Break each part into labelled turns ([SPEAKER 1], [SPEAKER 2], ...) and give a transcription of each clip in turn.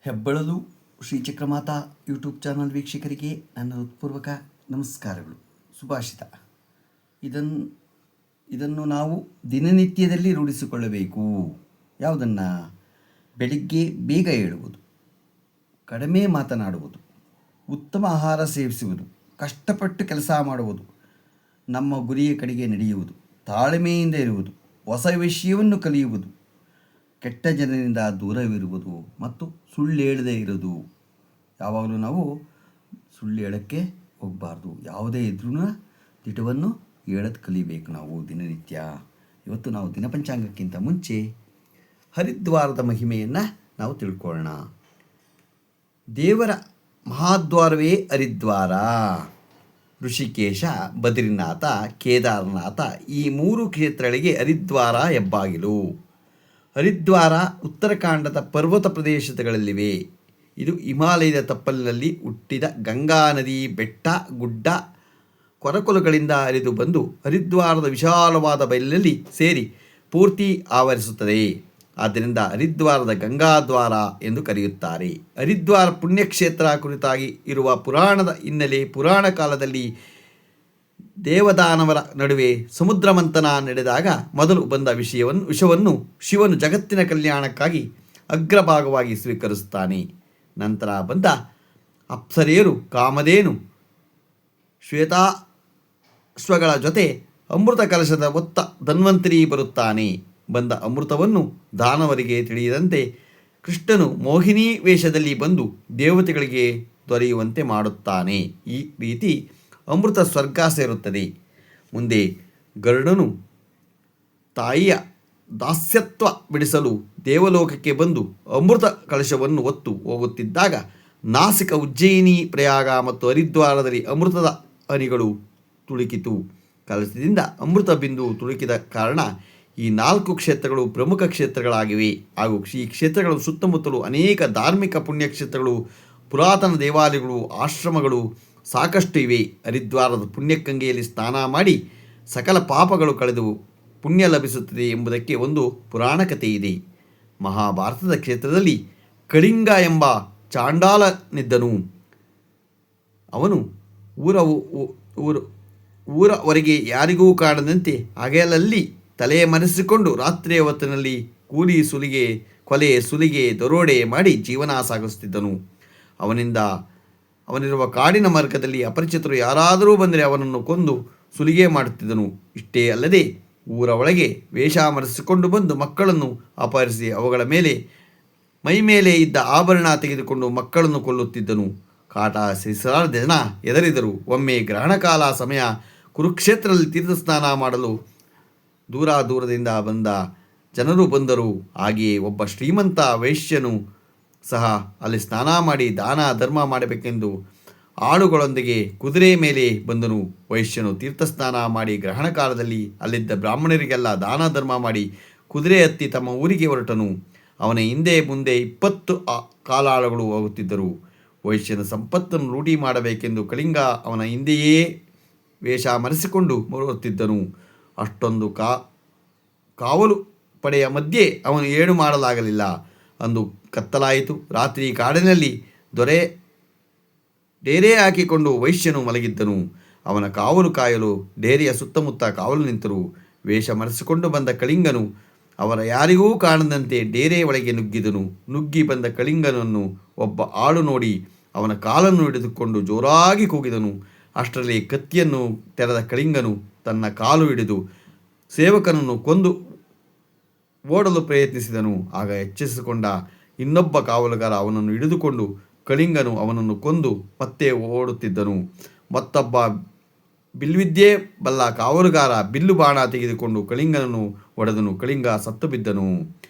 [SPEAKER 1] ಹೆಬ್ಬಳಲು Shri Chakramata YouTube channel ವೀಕ್ಷಕರಿಗೆ ನನ್ನ ಹೃತ್ಪೂರ್ವಕ ನಮಸ್ಕಾರಗಳು. ಸುಭಾಷಿತ ಇದನ್ನು ನಾವು ದಿನನಿತ್ಯದಲ್ಲಿ ರೂಢಿಸಿಕೊಳ್ಳಬೇಕು. ಯಾವುದನ್ನು? ಬೆಳಿಗ್ಗೆ ಬೇಗ ಏಳುವುದು, ಕಡಿಮೆ ಮಾತನಾಡುವುದು, ಉತ್ತಮ ಆಹಾರ ಸೇವಿಸುವುದು, ಕಷ್ಟಪಟ್ಟು ಕೆಲಸ ಮಾಡುವುದು, ನಮ್ಮ ಗುರಿಯ ಕಡೆಗೆ ನಡೆಯುವುದು, ತಾಳ್ಮೆಯಿಂದ ಇರುವುದು, ಹೊಸ ವಿಷಯವನ್ನು ಕಲಿಯುವುದು, ಕೆಟ್ಟ ಜನರಿಂದ ದೂರವಿರುವುದು ಮತ್ತು ಸುಳ್ಳು ಹೇಳದೇ ಇರೋದು. ಯಾವಾಗಲೂ ನಾವು ಸುಳ್ಳು ಹೇಳೋಕ್ಕೆ ಹೋಗಬಾರ್ದು. ಯಾವುದೇ ಇದ್ರೂ ದಿಟವನ್ನು ಹೇಳೋದು ಕಲಿಬೇಕು ನಾವು ದಿನನಿತ್ಯ. ಇವತ್ತು ನಾವು ದಿನಪಂಚಾಂಗಕ್ಕಿಂತ ಮುಂಚೆ ಹರಿದ್ವಾರದ ಮಹಿಮೆಯನ್ನು ನಾವು ತಿಳ್ಕೊಳ್ಳೋಣ. ದೇವರ ಮಹಾದ್ವಾರವೇ ಹರಿದ್ವಾರ. ಋಷಿಕೇಶ, ಬದ್ರಿನಾಥ, ಕೇದಾರನಾಥ ಈ ಮೂರು ಕ್ಷೇತ್ರಗಳಿಗೆ ಹರಿದ್ವಾರ ಹೆಬ್ಬಾಗಿಲು. ಹರಿದ್ವಾರ ಉತ್ತರಾಖಂಡದ ಪರ್ವತ ಪ್ರದೇಶಗಳಲ್ಲಿವೆ. ಇದು ಹಿಮಾಲಯದ ತಪ್ಪಲಿನಲ್ಲಿ ಹುಟ್ಟಿದ ಗಂಗಾ ನದಿ ಬೆಟ್ಟ ಗುಡ್ಡ ಕೊರಕುಲುಗಳಿಂದ ಹರಿದು ಬಂದು ಹರಿದ್ವಾರದ ವಿಶಾಲವಾದ ಬಯಲಿನಲ್ಲಿ ಸೇರಿ ಪೂರ್ತಿ ಆವರಿಸುತ್ತದೆ. ಆದ್ದರಿಂದ ಹರಿದ್ವಾರದ ಗಂಗಾದ್ವಾರ ಎಂದು ಕರೆಯುತ್ತಾರೆ. ಹರಿದ್ವಾರ ಪುಣ್ಯಕ್ಷೇತ್ರ ಕುರಿತಾಗಿ ಇರುವ ಪುರಾಣದ ಹಿನ್ನೆಲೆ, ಪುರಾಣ ಕಾಲದಲ್ಲಿ ದೇವದಾನವರ ನಡುವೆ ಸಮುದ್ರ ಮಂಥನ ನಡೆದಾಗ ಮೊದಲು ಬಂದ ವಿಷವನ್ನು ಶಿವನು ಜಗತ್ತಿನ ಕಲ್ಯಾಣಕ್ಕಾಗಿ ಅಗ್ರಭಾಗವಾಗಿ ಸ್ವೀಕರಿಸುತ್ತಾನೆ. ನಂತರ ಬಂದ ಅಪ್ಸರೆಯರು ಕಾಮಧೇನು ಶ್ವೇತಾಶ್ವಗಳ ಜೊತೆ ಅಮೃತ ಕಲಶದ ಹೊತ್ತ ಧನ್ವಂತರಿ ಬರುತ್ತಾನೆ. ಬಂದ ಅಮೃತವನ್ನು ದಾನವರಿಗೆ ತಿಳಿಯದಂತೆ ಕೃಷ್ಣನು ಮೋಹಿನಿ ವೇಷದಲ್ಲಿ ಬಂದು ದೇವತೆಗಳಿಗೆ ದೊರೆಯುವಂತೆ ಮಾಡುತ್ತಾನೆ. ಈ ರೀತಿ ಅಮೃತ ಸ್ವರ್ಗ ಸೇರುತ್ತದೆ. ಮುಂದೆ ಗರುಡನು ತಾಯಿಯ ದಾಸ್ಯತ್ವ ಬಿಡಿಸಲು ದೇವಲೋಕಕ್ಕೆ ಬಂದು ಅಮೃತ ಕಲಶವನ್ನು ಹೊತ್ತು ಹೋಗುತ್ತಿದ್ದಾಗ ನಾಸಿಕ, ಉಜ್ಜಯಿನಿ, ಪ್ರಯಾಗ ಮತ್ತು ಹರಿದ್ವಾರದಲ್ಲಿ ಅಮೃತದ ಹನಿಗಳು ತುಳುಕಿತು. ಕಲಶದಿಂದ ಅಮೃತ ಬಿಂದು ತುಳುಕಿದ ಕಾರಣ ಈ 4 ಕ್ಷೇತ್ರಗಳು ಪ್ರಮುಖ ಕ್ಷೇತ್ರಗಳಾಗಿವೆ. ಹಾಗೂ ಈ ಕ್ಷೇತ್ರಗಳ ಸುತ್ತಮುತ್ತಲು ಅನೇಕ ಧಾರ್ಮಿಕ ಪುಣ್ಯಕ್ಷೇತ್ರಗಳು, ಪುರಾತನ ದೇವಾಲಯಗಳು, ಆಶ್ರಮಗಳು ಸಾಕಷ್ಟು ಇವೆ. ಹರಿದ್ವಾರದ ಪುಣ್ಯಗಂಗೆಯಲ್ಲಿ ಸ್ನಾನ ಮಾಡಿ ಸಕಲ ಪಾಪಗಳು ಕಳೆದು ಪುಣ್ಯ ಲಭಿಸುತ್ತದೆ ಎಂಬುದಕ್ಕೆ ಒಂದು ಪುರಾಣ ಕಥೆ ಇದೆ. ಮಹಾಭಾರತದ ಕ್ಷೇತ್ರದಲ್ಲಿ ಕಳಿಂಗ ಎಂಬ ಚಾಂಡಾಲನಿದ್ದನು. ಅವನು ಊರ ಹೊರಗೆ ಯಾರಿಗೂ ಕಾಣದಂತೆ ಹಗಲಲ್ಲಿ ತಲೆ ಮರೆಸಿಕೊಂಡು ರಾತ್ರಿಯ ಹೊತ್ತಿನಲ್ಲಿ ಕೂಲಿ ಸುಲಿಗೆ, ಕೊಲೆ, ಸುಲಿಗೆ, ದರೋಡೆ ಮಾಡಿ ಜೀವನ ಸಾಗಿಸುತ್ತಿದ್ದನು. ಅವನಿರುವ ಕಾಡಿನ ಮಾರ್ಗದಲ್ಲಿ ಅಪರಿಚಿತರು ಯಾರಾದರೂ ಬಂದರೆ ಅವನನ್ನು ಕೊಂದು ಸುಲಿಗೆ ಮಾಡುತ್ತಿದ್ದನು. ಇಷ್ಟೇ ಅಲ್ಲದೆ ಊರ ಒಳಗೆ ವೇಷ ಮರೆಸಿಕೊಂಡು ಬಂದು ಮಕ್ಕಳನ್ನು ಅಪಹರಿಸಿ ಅವುಗಳ ಮೈ ಮೇಲೆ ಇದ್ದ ಆಭರಣ ತೆಗೆದುಕೊಂಡು ಮಕ್ಕಳನ್ನು ಕೊಲ್ಲುತ್ತಿದ್ದನು. ಕಾಟ ಸಹಿಸಲಾರದ ಜನ ಹೆದರಿದರು. ಒಮ್ಮೆ ಗ್ರಹಣಕಾಲ ಸಮಯ, ಕುರುಕ್ಷೇತ್ರದಲ್ಲಿ ತೀರ್ಥಸ್ನಾನ ಮಾಡಲು ದೂರದಿಂದ ಬಂದ ಜನರು ಬಂದರು. ಹಾಗೆಯೇ ಒಬ್ಬ ಶ್ರೀಮಂತ ವೈಶ್ಯನು ಸಹ ಅಲ್ಲಿ ಸ್ನಾನ ಮಾಡಿ ದಾನ ಧರ್ಮ ಮಾಡಬೇಕೆಂದು ಆಳುಗಳೊಂದಿಗೆ ಕುದುರೆ ಮೇಲೆ ಬಂದನು. ವೈಶ್ಯನು ತೀರ್ಥಸ್ನಾನ ಮಾಡಿ ಗ್ರಹಣ ಕಾಲದಲ್ಲಿ ಅಲ್ಲಿದ್ದ ಬ್ರಾಹ್ಮಣರಿಗೆಲ್ಲ ದಾನ ಧರ್ಮ ಮಾಡಿ ಕುದುರೆ ಹತ್ತಿ ತಮ್ಮ ಊರಿಗೆ ಹೊರಟನು. ಅವನ ಹಿಂದೆ ಮುಂದೆ 20 ಕಾಲಾಳುಗಳು ಹೋಗುತ್ತಿದ್ದರು. ವೈಶ್ಯನ ಸಂಪತ್ತನ್ನು ಲೂಟಿ ಮಾಡಬೇಕೆಂದು ಕಳಿಂಗ ಅವನ ಹಿಂದೆಯೇ ವೇಷ ಮರೆಸಿಕೊಂಡು ಬರುತ್ತಿದ್ದನು. ಅಷ್ಟೊಂದು ಕಾವಲು ಪಡೆಯ ಮಧ್ಯೆ ಅವನು ಏನು ಮಾಡಲಾಗಲಿಲ್ಲ. ಅಂದು ಕತ್ತಲಾಯಿತು. ರಾತ್ರಿ ಕಾಡಿನಲ್ಲಿ ಡೇರೆ ಹಾಕಿಕೊಂಡು ವೈಶ್ಯನು ಮಲಗಿದ್ದನು. ಅವನ ಕಾವಲು ಕಾಯಲು ಡೇರೆಯ ಸುತ್ತಮುತ್ತ ಕಾವಲು ನಿಂತರು. ವೇಷ ಮರೆಸಿಕೊಂಡು ಬಂದ ಕಳಿಂಗನು ಅವರ ಯಾರಿಗೂ ಕಾಣದಂತೆ ಡೇರೆ ಒಳಗೆ ನುಗ್ಗಿದನು. ನುಗ್ಗಿ ಬಂದ ಕಳಿಂಗನನ್ನು ಒಬ್ಬ ಆಳು ನೋಡಿ ಅವನ ಕಾಲನ್ನು ಹಿಡಿದುಕೊಂಡು ಜೋರಾಗಿ ಕೂಗಿದನು. ಅಷ್ಟರಲ್ಲಿ ಕತ್ತಿಯನ್ನು ತೆರೆದ ಕಳಿಂಗನು ತನ್ನ ಕಾಲು ಹಿಡಿದು ಸೇವಕನನ್ನು ಕೊಂದು ಓಡಲು ಪ್ರಯತ್ನಿಸಿದನು. ಆಗ ಎಚ್ಚರಿಸಿಕೊಂಡ ಇನ್ನೊಬ್ಬ ಕಾವಲುಗಾರ ಅವನನ್ನು ಹಿಡಿದುಕೊಂಡು ಕಳಿಂಗನು ಅವನನ್ನು ಕೊಂದು ಮತ್ತೆ ಓಡುತ್ತಿದ್ದನು. ಮತ್ತೊಬ್ಬ ಬಿಲ್ವಿದ್ಯೆ ಬಲ್ಲ ಕಾವಲುಗಾರ ಬಿಲ್ಲು ಬಾಣ ತೆಗೆದುಕೊಂಡು ಕಳಿಂಗನನ್ನು ಹೊಡೆದನು. ಕಳಿಂಗ ಸತ್ತು ಬಿದ್ದನು.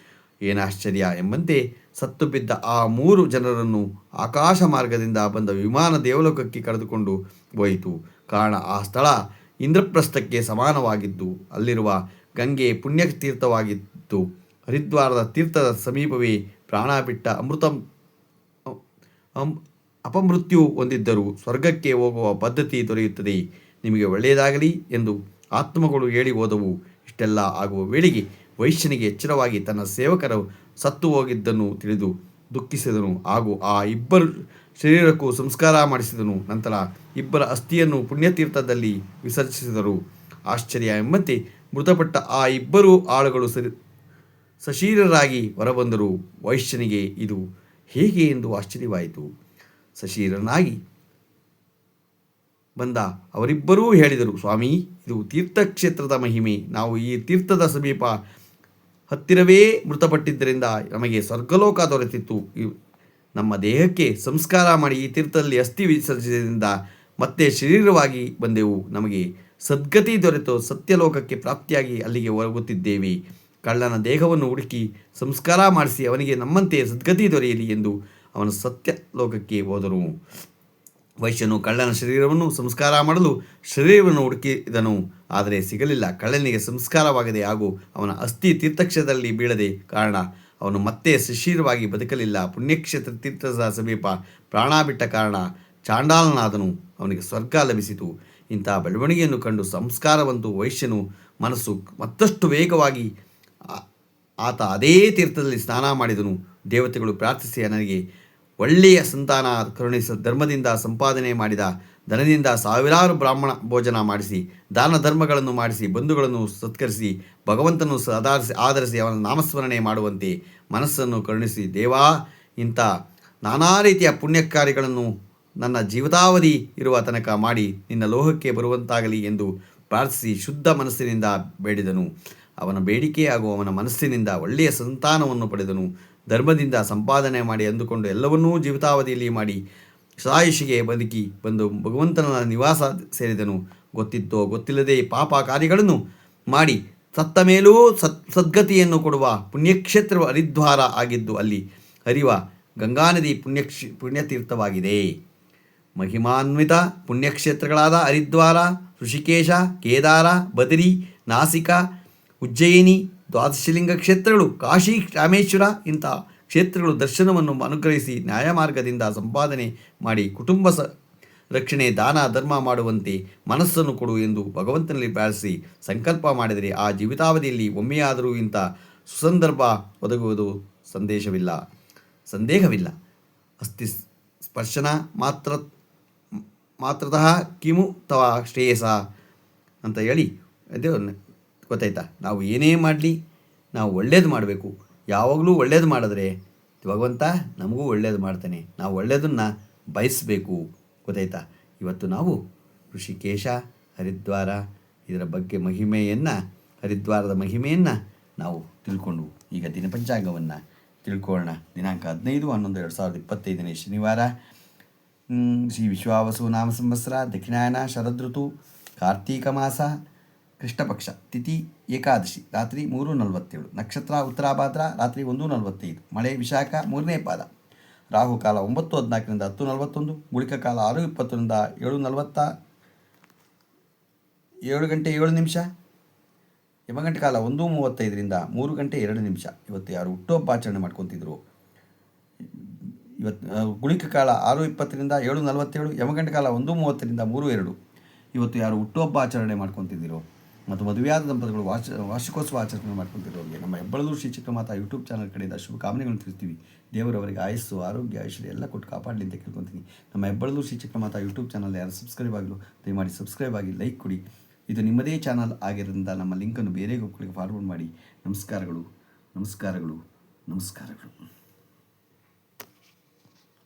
[SPEAKER 1] ಏನಾಶ್ಚರ್ಯ ಎಂಬಂತೆ ಸತ್ತು ಬಿದ್ದ ಆ 3 ಜನರನ್ನು ಆಕಾಶ ಮಾರ್ಗದಿಂದ ಬಂದ ವಿಮಾನ ದೇವಲೋಕಕ್ಕೆ ಕರೆದುಕೊಂಡು ಹೋಯಿತು. ಕಾರಣ ಆ ಸ್ಥಳ ಇಂದ್ರಪ್ರಸ್ಥಕ್ಕೆ ಸಮಾನವಾಗಿದ್ದು ಅಲ್ಲಿರುವ ಗಂಗೆ ಪುಣ್ಯತೀರ್ಥವಾಗಿತ್ತು. ಹರಿದ್ವಾರದ ತೀರ್ಥದ ಸಮೀಪವೇ ಪ್ರಾಣ ಬಿಟ್ಟ ಅಪಮೃತ್ಯು ಹೊಂದಿದ್ದರೂ ಸ್ವರ್ಗಕ್ಕೆ ಹೋಗುವ ಪದ್ಧತಿ ದೊರೆಯುತ್ತದೆ. ನಿಮಗೆ ಒಳ್ಳೆಯದಾಗಲಿ ಎಂದು ಆತ್ಮಗಳು ಹೇಳಿ ಹೋದವು. ಇಷ್ಟೆಲ್ಲ ಆಗುವ ವೇಳೆಗೆ ವೈಶ್ಯನಿಗೆ ಎಚ್ಚರವಾಗಿ ತನ್ನ ಸೇವಕರು ಸತ್ತು ಹೋಗಿದ್ದನ್ನು ತಿಳಿದು ದುಃಖಿಸಿದನು ಹಾಗೂ ಆ ಇಬ್ಬರು ಶರೀರಕ್ಕೂ ಸಂಸ್ಕಾರ ಮಾಡಿಸಿದನು. ನಂತರ ಇಬ್ಬರ ಅಸ್ಥಿಯನ್ನು ಪುಣ್ಯತೀರ್ಥದಲ್ಲಿ ವಿಸರ್ಜಿಸಿದರು. ಆಶ್ಚರ್ಯ ಎಂಬಂತೆ ಮೃತಪಟ್ಟ ಆ ಇಬ್ಬರು ಆಳುಗಳು ಸಶರೀರರಾಗಿ ಹೊರಬಂದರು. ವೈಶ್ಯನಿಗೆ ಇದು ಹೇಗೆ ಎಂದು ಆಶ್ಚರ್ಯವಾಯಿತು. ಸಶರೀರನಾಗಿ ಬಂದ ಅವರಿಬ್ಬರೂ ಹೇಳಿದರು, ಸ್ವಾಮಿ, ಇದು ತೀರ್ಥಕ್ಷೇತ್ರದ ಮಹಿಮೆ. ನಾವು ಈ ತೀರ್ಥದ ಸಮೀಪ ಹತ್ತಿರವೇ ಮೃತಪಟ್ಟಿದ್ದರಿಂದ ನಮಗೆ ಸ್ವರ್ಗಲೋಕ ದೊರೆತಿತ್ತು. ನಮ್ಮ ದೇಹಕ್ಕೆ ಸಂಸ್ಕಾರ ಮಾಡಿ ಈ ತೀರ್ಥದಲ್ಲಿ ಅಸ್ಥಿ ವಿಸರ್ಜಿಸಿದ್ದರಿಂದ ಮತ್ತೆ ಶರೀರವಾಗಿ ಬಂದೆವು. ನಮಗೆ ಸದ್ಗತಿ ದೊರೆತು ಸತ್ಯಲೋಕಕ್ಕೆ ಪ್ರಾಪ್ತಿಯಾಗಿ ಅಲ್ಲಿಗೆ ಹೋಗುತ್ತಿದ್ದೇವೆ. ಕಳ್ಳನ ದೇಹವನ್ನು ಹುಡುಕಿ ಸಂಸ್ಕಾರ ಮಾಡಿಸಿ ಅವನಿಗೆ ನಮ್ಮಂತೆ ಸದ್ಗತಿ ದೊರೆಯಲಿ ಎಂದು ಅವನು ಸತ್ಯಲೋಕಕ್ಕೆ ಹೋದನು. ವೈಶ್ಯನು ಕಳ್ಳನ ಶರೀರವನ್ನು ಸಂಸ್ಕಾರ ಮಾಡಲು ಶರೀರವನ್ನು ಹುಡುಕಿದನು, ಆದರೆ ಸಿಗಲಿಲ್ಲ. ಕಳ್ಳನಿಗೆ ಸಂಸ್ಕಾರವಾಗದೆ ಹಾಗೂ ಅವನ ಅಸ್ಥಿ ತೀರ್ಥಕ್ಷೇತ್ರದಲ್ಲಿ ಬೀಳದೆ ಕಾರಣ ಅವನು ಮತ್ತೆ ಸಶರೀರವಾಗಿ ಬದುಕಲಿಲ್ಲ. ಪುಣ್ಯಕ್ಷೇತ್ರ ತೀರ್ಥದ ಸಮೀಪ ಪ್ರಾಣ ಬಿಟ್ಟ ಕಾರಣ ಚಾಂಡಾಲನಾದನು. ಅವನಿಗೆ ಸ್ವರ್ಗ ಲಭಿಸಿತು. ಇಂತಹ ಬೆಳವಣಿಗೆಯನ್ನು ಕಂಡು ಸಂಸ್ಕಾರವಂತು ವೈಶ್ಯನು ಮನಸ್ಸು ಮತ್ತಷ್ಟು ವೇಗವಾಗಿ ಆತ ಅದೇ ತೀರ್ಥದಲ್ಲಿ ಸ್ನಾನ ಮಾಡಿದನು. ದೇವತೆಗಳು ಪ್ರಾರ್ಥಿಸಿ ನನಗೆ ಒಳ್ಳೆಯ ಸಂತಾನ ಕರುಣಿಸ ಧರ್ಮದಿಂದ ಸಂಪಾದನೆ ಮಾಡಿದ ಧನದಿಂದ ಸಾವಿರಾರು ಬ್ರಾಹ್ಮಣ ಭೋಜನ ಮಾಡಿಸಿ ದಾನ ಧರ್ಮಗಳನ್ನು ಮಾಡಿಸಿ ಬಂಧುಗಳನ್ನು ಸತ್ಕರಿಸಿ ಭಗವಂತನು ಆಧರಿಸಿ ಅವನ ನಾಮಸ್ಮರಣೆ ಮಾಡುವಂತೆ ಮನಸ್ಸನ್ನು ಕರುಣಿಸಿ, ದೇವಾ, ಇಂಥ ನಾನಾ ರೀತಿಯ ಪುಣ್ಯ ಕಾರ್ಯಗಳನ್ನು ನನ್ನ ಜೀವಿತಾವಧಿ ಇರುವ ತನಕ ಮಾಡಿ ನಿನ್ನ ಲೋಹಕ್ಕೆ ಬರುವಂತಾಗಲಿ ಎಂದು ಪ್ರಾರ್ಥಿಸಿ ಶುದ್ಧ ಮನಸ್ಸಿನಿಂದ ಬೇಡಿದನು. ಅವನ ಬೇಡಿಕೆ ಹಾಗೂ ಅವನ ಮನಸ್ಸಿನಿಂದ ಒಳ್ಳೆಯ ಸಂತಾನವನ್ನು ಪಡೆದನು. ಧರ್ಮದಿಂದ ಸಂಪಾದನೆ ಮಾಡಿ ಅಂದುಕೊಂಡು ಎಲ್ಲವನ್ನೂ ಜೀವಿತಾವಧಿಯಲ್ಲಿ ಮಾಡಿ ಸಾಯುಷಿಗೆ ಬದುಕಿ ಬಂದು ಭಗವಂತನ ನಿವಾಸ ಸೇರಿದನು. ಗೊತ್ತಿದ್ದೋ ಗೊತ್ತಿಲ್ಲದೆ ಪಾಪ ಕಾರ್ಯಗಳನ್ನು ಮಾಡಿ ಸತ್ತ ಮೇಲೂ ಸದ್ಗತಿಯನ್ನು ಕೊಡುವ ಪುಣ್ಯಕ್ಷೇತ್ರವು ಹರಿದ್ವಾರ ಆಗಿದ್ದು ಅಲ್ಲಿ ಹರಿವ ಗಂಗಾನದಿ ಪುಣ್ಯತೀರ್ಥವಾಗಿದೆ. ಮಹಿಮಾನ್ವಿತ ಪುಣ್ಯಕ್ಷೇತ್ರಗಳಾದ ಹರಿದ್ವಾರ, ಋಷಿಕೇಶ, ಕೇದಾರ, ಬದರಿ, ನಾಸಿಕ, ಉಜ್ಜಯಿನಿ, ದ್ವಾದಶಲಿಂಗ ಕ್ಷೇತ್ರಗಳು, ಕಾಶಿ, ರಾಮೇಶ್ವರ ಇಂಥ ಕ್ಷೇತ್ರಗಳು ದರ್ಶನವನ್ನು ಅನುಗ್ರಹಿಸಿ ನ್ಯಾಯಮಾರ್ಗದಿಂದ ಸಂಪಾದನೆ ಮಾಡಿ ಕುಟುಂಬ ರಕ್ಷಣೆ ದಾನ ಧರ್ಮ ಮಾಡುವಂತೆ ಮನಸ್ಸನ್ನು ಕೊಡು ಎಂದು ಭಗವಂತನಲ್ಲಿ ಪ್ರಾರ್ಥಿಸಿ ಸಂಕಲ್ಪ ಮಾಡಿದರೆ ಆ ಜೀವಿತಾವಧಿಯಲ್ಲಿ ಒಮ್ಮೆಯಾದರೂ ಇಂಥ ಸುಸಂದರ್ಭ ಒದಗುವುದು ಸಂದೇಹವಿಲ್ಲ. ಅಸ್ಥಿ ಸ್ಪರ್ಶನ ಮಾತ್ರತಃ ಕಿಮು ತವ ಶ್ರೇಯಸ ಅಂತ ಹೇಳಿ ಅದೇ ಗೊತ್ತಾಯ್ತಾ. ನಾವು ಏನೇ ಮಾಡಲಿ ನಾವು ಒಳ್ಳೇದು ಮಾಡಬೇಕು. ಯಾವಾಗಲೂ ಒಳ್ಳೇದು ಮಾಡಿದ್ರೆ ಭಗವಂತ ನಮಗೂ ಒಳ್ಳೇದು ಮಾಡ್ತಾನೆ. ನಾವು ಒಳ್ಳೆಯದನ್ನು ಬಯಸಬೇಕು. ಗೊತ್ತಾಯ್ತಾ. ಇವತ್ತು ನಾವು ಋಷಿಕೇಶ, ಹರಿದ್ವಾರ ಇದರ ಬಗ್ಗೆ ಹರಿದ್ವಾರದ ಮಹಿಮೆಯನ್ನು ನಾವು ತಿಳ್ಕೊಂಡು ಈಗ ದಿನಪಂಚಾಂಗವನ್ನು ತಿಳ್ಕೊಳ್ಳೋಣ. ದಿನಾಂಕ 15/11/2025 ಶನಿವಾರ, ಶ್ರೀ ವಿಶ್ವಾವಸು ನಾಮ ಸಂವತ್ಸರ, ದಕ್ಷಿಣಾಯನ ಶರದೃತು, ಕಾರ್ತೀಕ ಮಾಸ, ಕೃಷ್ಣಪಕ್ಷ, ತಿಥಿ ಏಕಾದಶಿ, ರಾತ್ರಿ 3:47, ನಕ್ಷತ್ರ ಉತ್ತರಾಭಾದ್ರ, ರಾತ್ರಿ 1:45, ಮಳೆ ವಿಶಾಖ 3ನೇ ಪಾದ, ರಾಹುಕಾಲ 9:14 10:41, ಗುಳಿಕ ಕಾಲ 6:20 7 ಗಂಟೆ 7 ನಿಮಿಷ, ಯಮಗಂಟೆ ಕಾಲ 1:35 3 ಗಂಟೆ 2 ನಿಮಿಷ. ಇವತ್ತು ಯಾರು ಹುಟ್ಟುಹಬ್ಬ ಆಚರಣೆ ಮಾಡ್ಕೊತಿದ್ರು, ಇವತ್ತು ಗುಳಿಕ ಕಾಲ 6:20 7:47, ಯಮಗಂಟೆ ಕಾಲ 1:30 3:02. ಇವತ್ತು ಯಾರು ಹುಟ್ಟುಹಬ್ಬ ಆಚರಣೆ ಮಾಡ್ಕೊತಿದ್ದೀರೋ ಮತ್ತು ಮದುವೆಯಾದ ದಂಪತಿಗಳು ವಾರ್ಷಿಕೋತ್ಸವ ಆಚರಣೆ ಮಾಡ್ಕೊತಿರೋರಿಗೆ ನಮ್ಮ ಹೆಬ್ಬಳದೂರು ಶ್ರೀ ಚಿಕ್ಕಮಾತಾ ಯೂಟ್ಯೂಬ್ ಚಾನಲ್ ಕಡೆಯಿಂದ ಶುಭಕಾಮನೆಗಳನ್ನು ತಿಳಿಸ್ತೀವಿ. ದೇವರವರಿಗೆ ಆಯಸ್ಸು, ಆರೋಗ್ಯ, ಐಶ್ವರ್ಯ ಎಲ್ಲ ಕೊಟ್ಟು ಕಾಪಾಡಲಿ ಅಂತ ಕೇಳ್ಕೊತೀನಿ. ನಮ್ಮ ಹೆಬ್ಬಳದೂರು ಶ್ರೀ ಚಿಕ್ಕಮಾತಾ ಯೂಟ್ಯೂಬ್ ಚಾನಲ್ ಯಾರು ಸಬ್ಸ್ಕ್ರೈಬ್ ಆಗಲು ದಯಮಾಡಿ ಸಬ್ಸ್ಕ್ರೈಬ್ ಆಗಿ, ಲೈಕ್ ಕೊಡಿ. ಇದು ನಿಮ್ಮದೇ ಚಾನಲ್ ಆಗಿರೋದ್ರಿಂದ ನಮ್ಮ ಲಿಂಕನ್ನು ಬೇರೆ ಒಬ್ಬರಿಗೆ ಫಾರ್ವರ್ಡ್ ಮಾಡಿ. ನಮಸ್ಕಾರಗಳು.